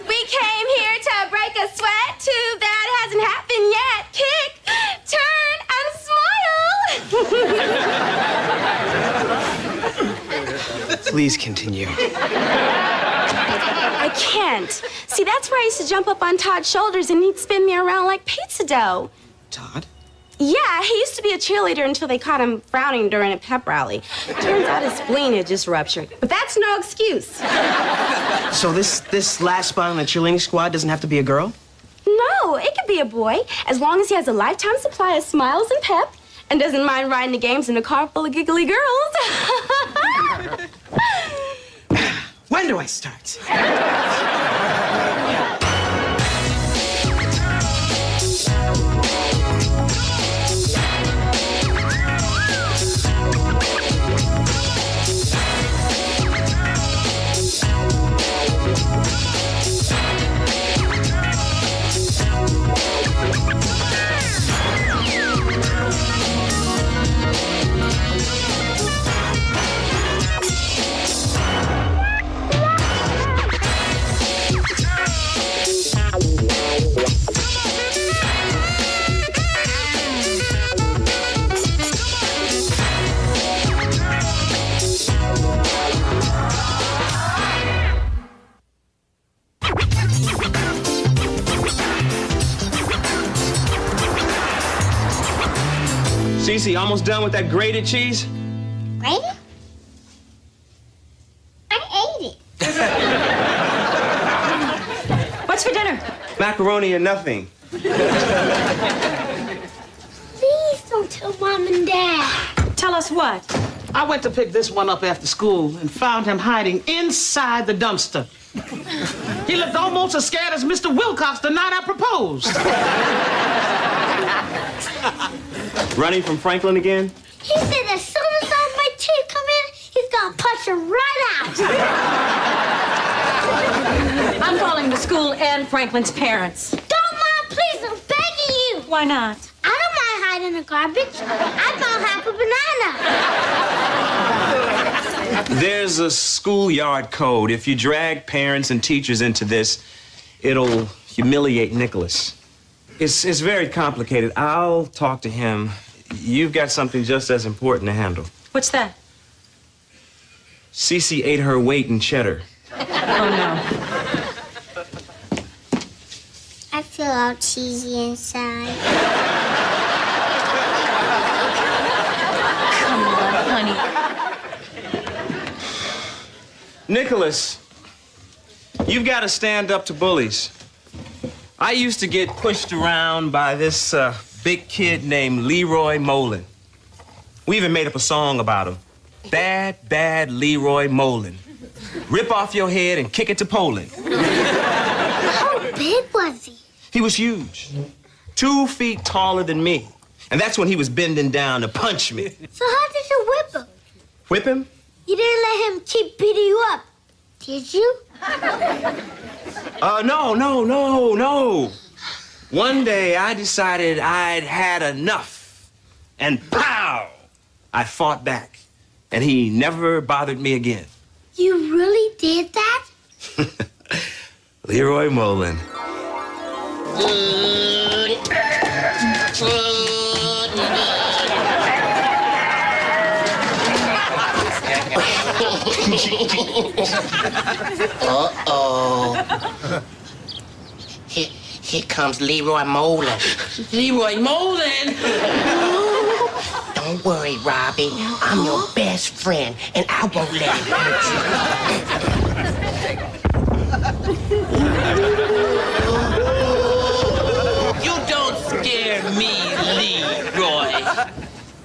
We came here to break a sweat. Too bad it hasn't happened yet. Kick, turn, and smile. Please continue. I can't. See, that's where I used to jump up on Todd's shoulders and he'd spin me around like pizza dough. Todd? Yeah, he used to be a cheerleader until they caught him frowning during a pep rally. Turns out his spleen had just ruptured. But that's no excuse. So this last spot on the cheerleading squad doesn't have to be a girl? No, it could be a boy, as long as he has a lifetime supply of smiles and pep and doesn't mind riding the games in a car full of giggly girls. When do I start? Cece, almost done with that grated cheese? Grated? I ate it. What's for dinner? Macaroni and nothing. Please don't tell Mom and Dad. Tell us what? I went to pick this one up after school and found him hiding inside the dumpster. He looked almost as scared as Mr. Wilcox the night I proposed. Running from Franklin again? He said as soon as all my teeth come in, he's gonna punch him right out. I'm calling the school and Franklin's parents. Don't, Mom, please, I'm begging you. Why not? I don't mind hiding in the garbage. I found half a banana. There's a schoolyard code. If you drag parents and teachers into this, it'll humiliate Nicholas. It's very complicated. I'll talk to him. You've got something just as important to handle. What's that? Cece ate her weight in cheddar. Oh, no. I feel all cheesy inside. Nicholas, you've got to stand up to bullies. I used to get pushed around by this big kid named Leroy Molin. We even made up a song about him. Bad, bad Leroy Molin. Rip off your head and kick it to Poland. How big was he? He was huge. 2 feet taller than me. And that's when he was bending down to punch me. So how did you whip him? Whip him? You didn't let him keep beating you up, did you? No. One day I decided I'd had enough. And pow! I fought back. And he never bothered me again. You really did that? Leroy Molin. Uh-oh. Here comes Leroy Molin. Leroy Molin! Don't worry, Robbie. I'm your best friend, and I won't let him hurt You don't scare me, Leroy.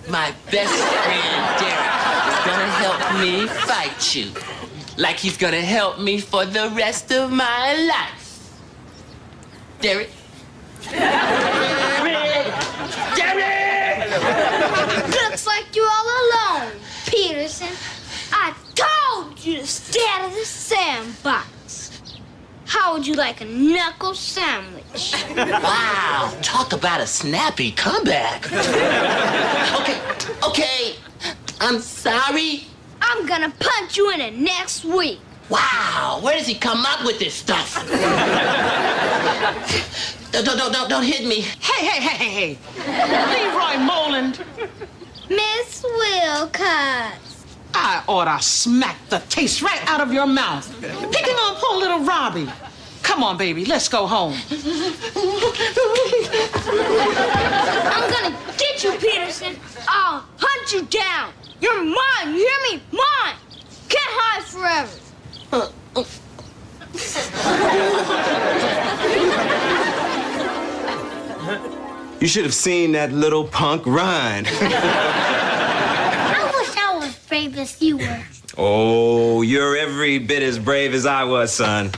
My best friend, Derek, is gonna help me fight you. Like he's gonna help me for the rest of my life. Derek? Looks like you're all alone, Peterson. I told you to stay out of the sandbox. How would you like a knuckle sandwich? Wow, talk about a snappy comeback. Okay, I'm sorry. I'm gonna punch you in it next week. Wow, where does he come up with this stuff? Don't hit me. Hey. Leroy Molin. Miss Wilcox. I oughta smack the taste right out of your mouth. Picking on poor little Robbie. Come on, baby, let's go home. I'm gonna get you, Peterson. I'll hunt you down. You're mine, you hear me? Mine. Can't hide forever. You should have seen that little punk run. I wish I was brave as you were. Oh, you're every bit as brave as I was, son.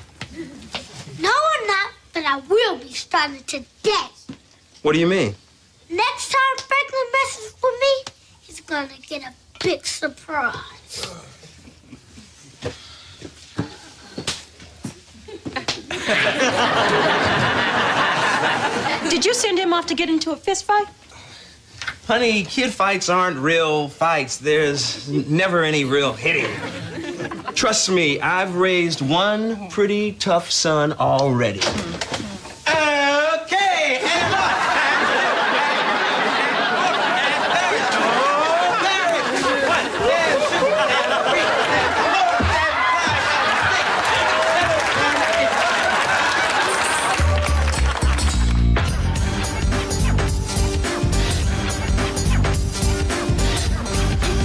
No, I'm not, but I will be starting today. What do you mean? Next time Franklin messes with me, he's gonna get a big surprise. Did you send him off to get into a fist fight? Honey, kid fights aren't real fights. There's never any real hitting. Trust me, I've raised one pretty tough son already. Okay, and look.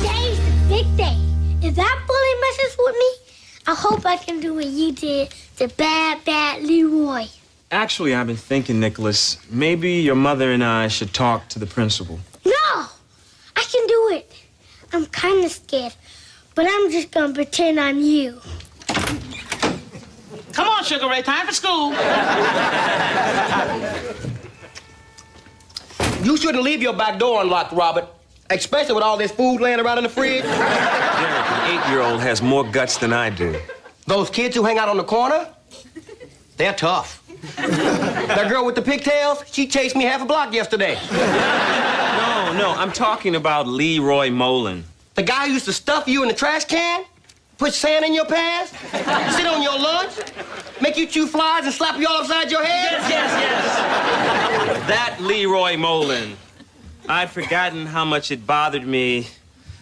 Today's the big day. If that bully messes with me, I hope I can do what you did to bad, bad Leroy. Actually, I've been thinking, Nicholas, maybe your mother and I should talk to the principal. No! I can do it. I'm kind of scared, but I'm just gonna pretend I'm you. Come on, Sugar Ray, time for school. You shouldn't leave your back door unlocked, Robert. Especially with all this food laying around in the fridge. Derek, an 8-year-old has more guts than I do. Those kids who hang out on the corner, they're tough. That girl with the pigtails, she chased me half a block yesterday. No, I'm talking about Leroy Molin. The guy who used to stuff you in the trash can, put sand in your pants, sit on your lunch, make you chew flies and slap you all upside your head? Yes. That Leroy Molin. I'd forgotten how much it bothered me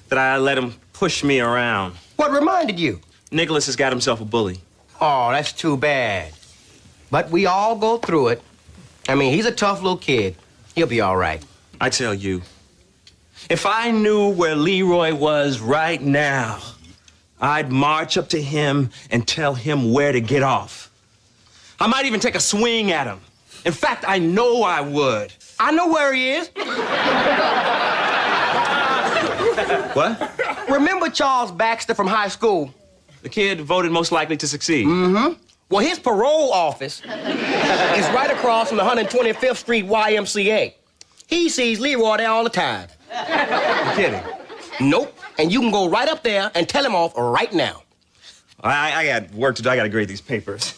that I let him push me around. What reminded you? Nicholas has got himself a bully. Oh, that's too bad. But we all go through it. I mean, he's a tough little kid. He'll be all right. I tell you, if I knew where Leroy was right now, I'd march up to him and tell him where to get off. I might even take a swing at him. In fact, I know I would. I know where he is. What? Remember Charles Baxter from high school? The kid voted most likely to succeed. Mm-hmm. Well, his parole office is right across from the 125th Street YMCA. He sees Leroy there all the time. You're kidding? Nope. And you can go right up there and tell him off right now. I got work to do. I got to grade these papers.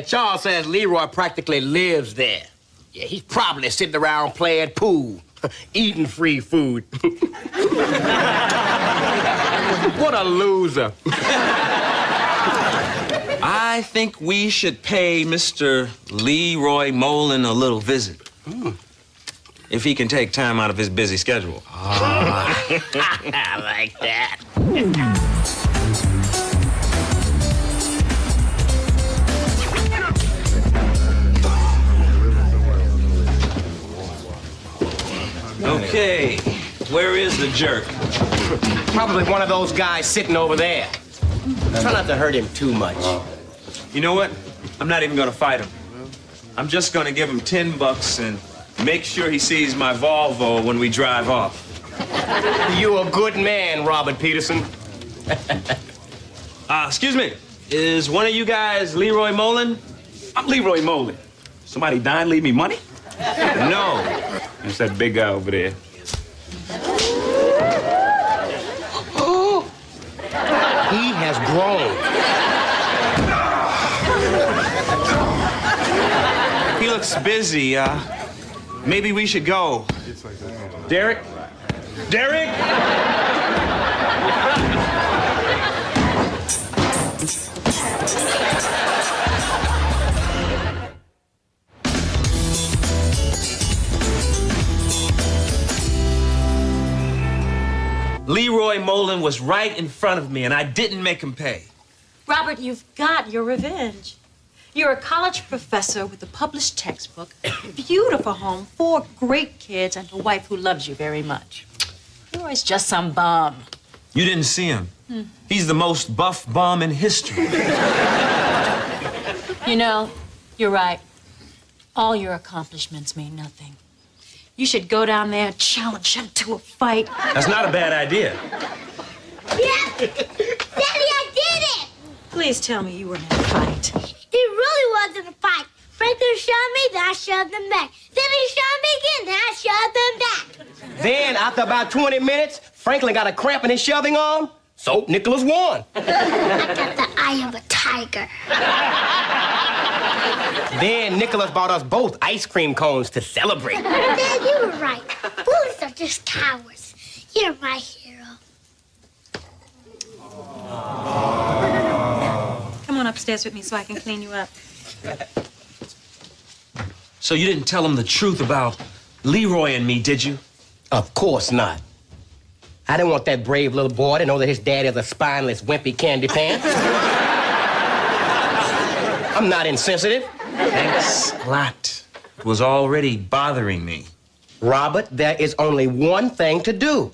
Charles says Leroy practically lives there. Yeah, he's probably sitting around playing pool, eating free food. What a loser. I think we should pay Mr. Leroy Molen a little visit. If he can take time out of his busy schedule. I like that. Okay, where is the jerk? Probably one of those guys sitting over there. Try not to hurt him too much. You know what? I'm not even gonna fight him. I'm just gonna give him $10 and make sure he sees my Volvo when we drive off. You're a good man, Robert Peterson. Excuse me. Is one of you guys Leroy Molen? I'm Leroy Molen. Somebody dying leave me money? No. It's that big guy over there. Oh, he has grown. He looks busy. Maybe we should go. Derek? Derek? Leroy Molen was right in front of me, and I didn't make him pay. Robert, you've got your revenge. You're a college professor with a published textbook, beautiful home, 4 great kids, and a wife who loves you very much. Leroy's just some bum. You didn't see him. He's the most buff bum in history. You know, you're right. All your accomplishments mean nothing. You should go down there and challenge him to a fight. That's not a bad idea. Yeah! Daddy, I did it! Please tell me you were in a fight. It really wasn't a fight. Franklin shoved me, then I shoved him back. Then he shoved me again, then I shoved him back. Then, after about 20 minutes, Franklin got a cramp in his shoving arm, so Nicholas won. I got the eye of a tiger. Then Nicholas bought us both ice cream cones to celebrate. Dad, you were right. Bullies are just cowards. You're my hero. Come on upstairs with me so I can clean you up. So you didn't tell him the truth about Leroy and me, did you? Of course not. I didn't want that brave little boy to know that his dad is a spineless, wimpy candy pants. I'm not insensitive. Thanks a lot. It was already bothering me. Robert, there is only one thing to do.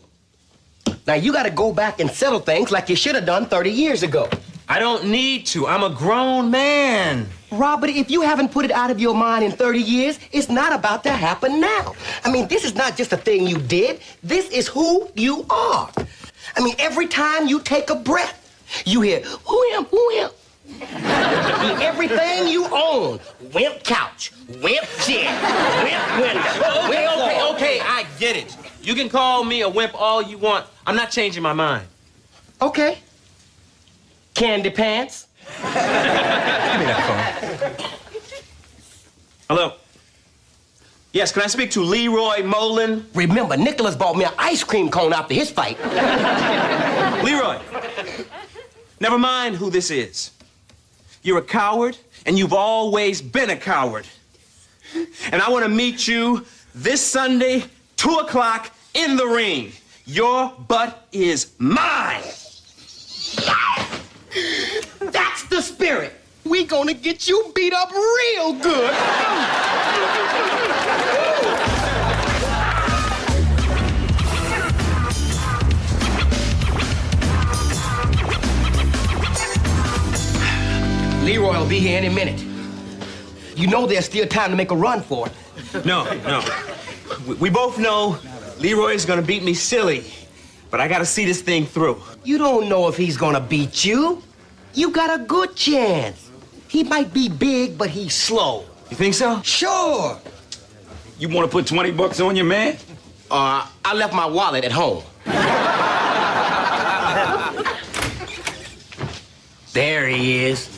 Now, you got to go back and settle things like you should have done 30 years ago. I don't need to. I'm a grown man. Robert, if you haven't put it out of your mind in 30 years, it's not about to happen now. I mean, this is not just a thing you did. This is who you are. I mean, every time you take a breath, you hear, wimp, wimp. Everything you own, wimp couch, wimp chair, wimp window. Okay, I get it. You can call me a wimp all you want. I'm not changing my mind. Okay. Candy pants. Give me that phone. Hello? Yes, can I speak to Leroy Molen? Remember, Nicholas bought me an ice cream cone after his fight. Leroy, never mind who this is. You're a coward, and you've always been a coward. And I want to meet you this Sunday, 2 o'clock, in the ring. Your butt is mine. That's the spirit. We gonna get you beat up real good. Daryl'll be here any minute. You know there's still time to make a run for it. No. We both know Leroy's gonna beat me silly, but I gotta see this thing through. You don't know if he's gonna beat you. You got a good chance. He might be big, but he's slow. You think so? Sure. You want to put 20 bucks on your man? I left my wallet at home. There he is.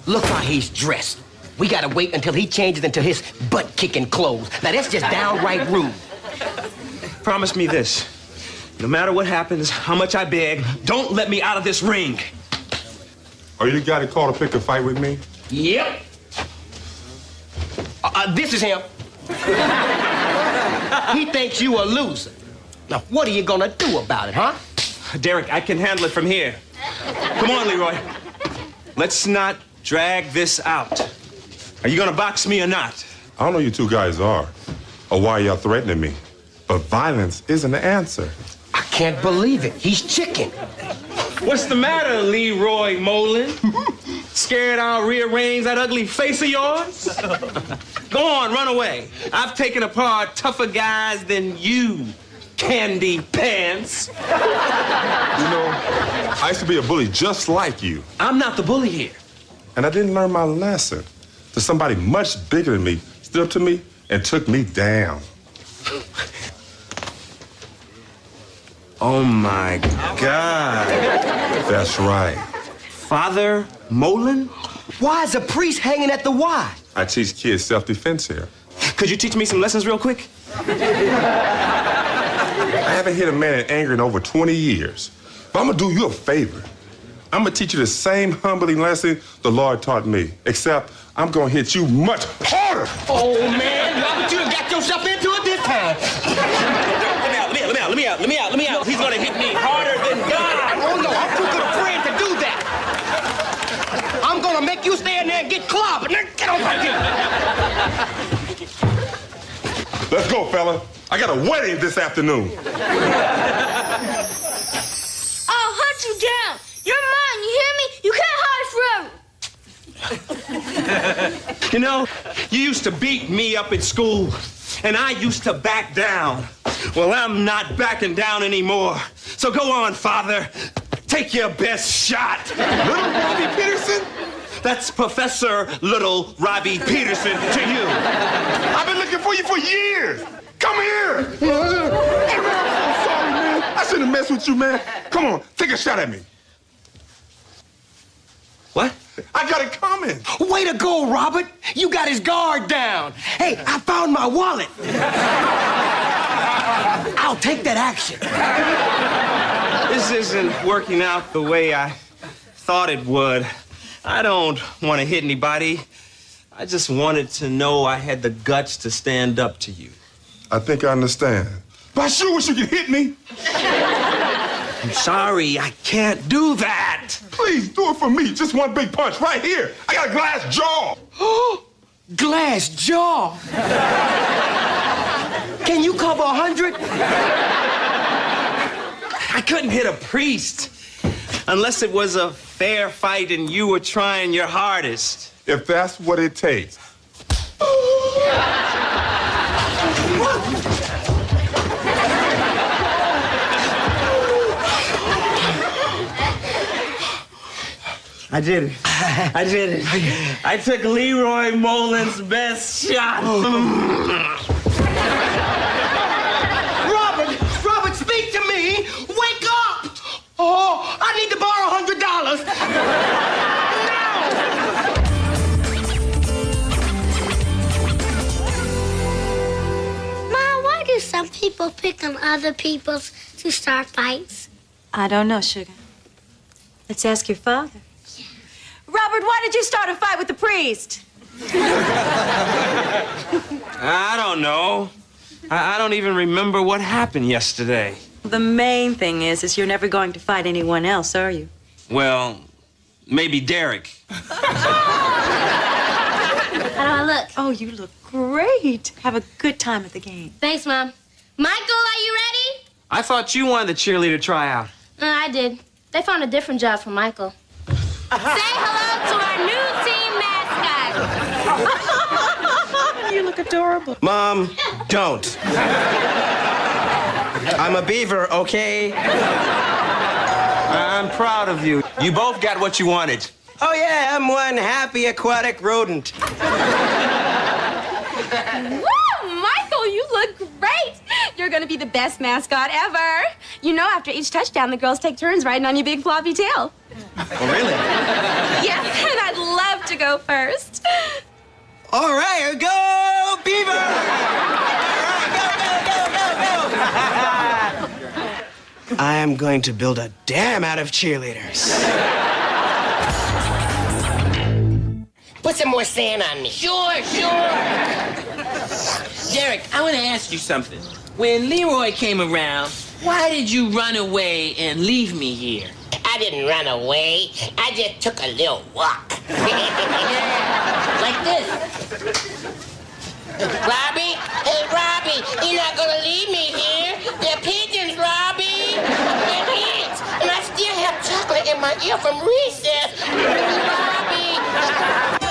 Look how he's dressed. We gotta wait until he changes into his butt-kicking clothes. Now, that's just downright rude. Promise me this. No matter what happens, how much I beg, don't let me out of this ring. Are you the guy that called to pick a fight with me? Yep. This is him. He thinks you a loser. Now, what are you gonna do about it, huh? Derek, I can handle it from here. Come on, Leroy. Let's not drag this out. Are you gonna box me or not? I don't know who you two guys are or why y'all threatening me, but violence isn't the answer. I can't believe it. He's chicken. What's the matter, Leroy Molin? Scared I'll rearrange that ugly face of yours? Go on, run away. I've taken apart tougher guys than you, Candy Pants. You know, I used to be a bully just like you. I'm not the bully here. And I didn't learn my lesson. So somebody much bigger than me stood up to me and took me down. Oh, my God. That's right. Father Molin? Why is a priest hanging at the Y? I teach kids self-defense here. Could you teach me some lessons real quick? I haven't hit a man in anger in over 20 years. But I'm gonna do you a favor. I'm gonna teach you the same humbling lesson the Lord taught me, except I'm gonna hit you much harder. Oh, man, Robert, you done got yourself into it this time. Let me out. He's gonna hit me harder than God. Oh, no, I'm too good a friend to do that. I'm gonna make you stand there and get clobbered. Now, get off my feet. Let's go, fella. I got a wedding this afternoon. I'll hunt you down. You're mine, you hear me? You can't hide forever. You know, you used to beat me up at school, and I used to back down. Well, I'm not backing down anymore. So go on, Father. Take your best shot. Little Robbie Peterson? That's Professor Little Robbie Peterson to you. I've been looking for you for years. Come here. Hey, man, I'm so sorry, man. I shouldn't have messed with you, man. Come on, take a shot at me. What? I got it coming. Way to go, Robert. You got his guard down. Hey, I found my wallet. I'll take that action. This isn't working out the way I thought it would. I don't want to hit anybody. I just wanted to know I had the guts to stand up to you. I think I understand. But I sure wish you could hit me. I'm sorry, I can't do that. Please, do it for me. Just one big punch right here. I got a glass jaw. Glass jaw. Can you cover 100? I couldn't hit a priest unless it was a fair fight and you were trying your hardest. If that's what it takes. I did it. I did it. I took Leroy Molin's best shot. Robert, speak to me. Wake up. Oh, I need to borrow $100. Mom, why do some people pick on other people to start fights? I don't know, Sugar. Let's ask your father. Robert, why did you start a fight with the priest? I don't know. I don't even remember what happened yesterday. The main thing is you're never going to fight anyone else, are you? Well, maybe Derek. How do I look? Oh, you look great. Have a good time at the game. Thanks, Mom. Michael, are you ready? I thought you wanted the cheerleader tryout. I did. They found a different job for Michael. Say hello to our new look adorable. Mom, don't. I'm a beaver, okay? I'm proud of you. You both got what you wanted. Oh, yeah, I'm one happy aquatic rodent. Whoa, Michael, you look great. You're going to be the best mascot ever. You know, after each touchdown, the girls take turns riding on your big floppy tail. Oh, really? Yes, and I'd love to go first. All right, go, beaver! All right, go. I am going to build a dam out of cheerleaders. Put some more sand on me. Sure. Derek, I want to ask you something. When Leroy came around, why did you run away and leave me here? I didn't run away. I just took a little walk. Like this. Robbie? Hey, Robbie, you're not gonna leave me here. They're pigeons, Robbie. They're pigeons. And I still have chocolate in my ear from recess. Robbie.